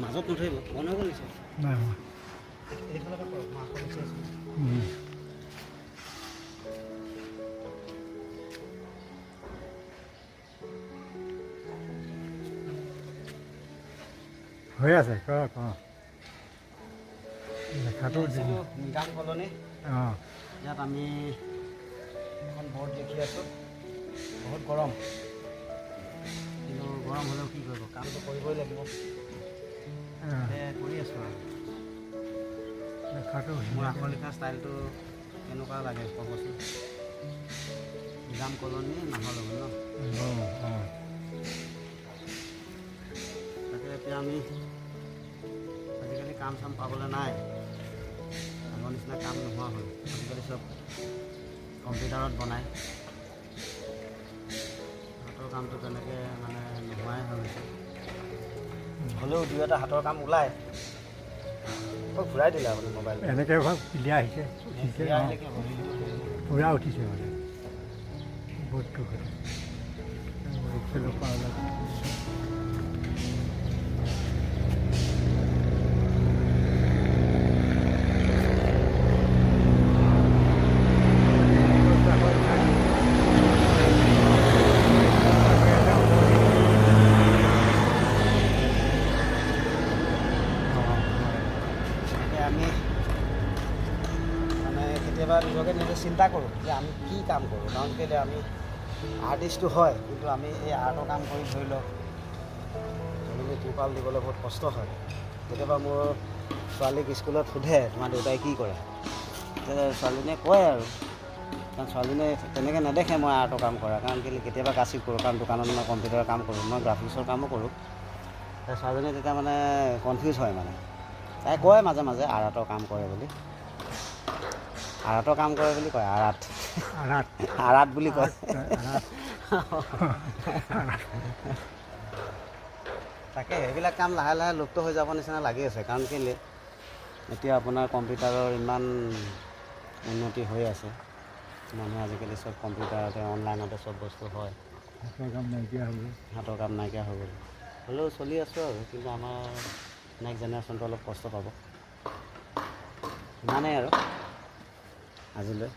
মাজত নধৰিব বন্ধ হৈ গ'ল নাই এইফালে মাংস নিচি আছে হৈ আছে কৰক লেখাটো নিগাম কলনী অঁ ইয়াত আমি এখন বৰ্ড দেখি আছোঁ বহুত গৰম কিন্তু গৰম হ'লেও কি কৰিব কামটো কৰিবই লাগিব কৰি আছোঁ আৰু লেখাটো মোৰ আখৰ লিখা ষ্টাইলটো কেনেকুৱা লাগে ক'বচোন নিজাম কলনী নাহৰ লগত ন অঁ তাকে এতিয়া আমি আজিকালি কাম চাম পাবলৈ নাই আগৰ নিচিনা কাম নোহোৱা হ'ল আজিকালি চব কম্পিউটাৰত বনায় হাতৰ কামটো তেনেকৈ মানে নোহোৱাই হৈ গৈছে হ'লেও দুই এটা হাতৰ কাম ওলায় ঘূৰাই দিলে আপুনি মোবাইল এনেকৈ ক্লিয়াৰ আহিছে উঠিছে পূৰা উঠিছে মানে বৰ্ডটো এক্সেলৰ পৰা ওলাইছে আমি মানে কেতিয়াবা নিজকে নিজে চিন্তা কৰোঁ যে আমি কি কাম কৰোঁ কাৰণ কেলৈ আমি আৰ্টিষ্টটো হয় কিন্তু আমি এই আৰ্টৰ কাম কৰি ধৰি লওক জননী ত্ৰিপাল দিবলৈ বহুত কষ্ট হয় কেতিয়াবা মোৰ ছোৱালীক স্কুলত সোধে তোমাৰ দেউতাই কি কৰে ছোৱালীজনীয়ে কয় আৰু কাৰণ ছোৱালীজনীয়ে তেনেকৈ নেদেখে মই আৰ্টৰ কাম কৰা কাৰণ কেলৈ কেতিয়াবা কাচিপ কৰোঁ কাৰণ দোকানত মই কম্পিউটাৰৰ কাম কৰোঁ মই গ্ৰাফিক্সৰ কামো কৰোঁ ছোৱালীজনীয়ে তেতিয়া মানে কনফিউজ হয় মানে তাই কয় মাজে মাজে আৰ্টৰ কাম কৰে বুলি আৰ্টৰ কাম কৰে বুলি কয় আৰাত বুলি কয় তাকে সেইবিলাক কাম লাহে লাহে লুপ্ত হৈ যাব নিচিনা লাগি আছে কাৰণ কেলৈ এতিয়া আপোনাৰ কম্পিউটাৰৰ ইমান উন্নতি হৈ আছে মানুহে আজিকালি চব কম্পিউটাৰতে অনলাইনতে চব বস্তু হয় হাতৰ কাম নাইকিয়া হৈ গ'ল হ'লেও চলি আছোঁ আৰু কিন্তু আমাৰ নেক্সট জেনেৰেশ্যনটো অলপ কষ্ট পাব ইমানেই আৰু আজিলৈ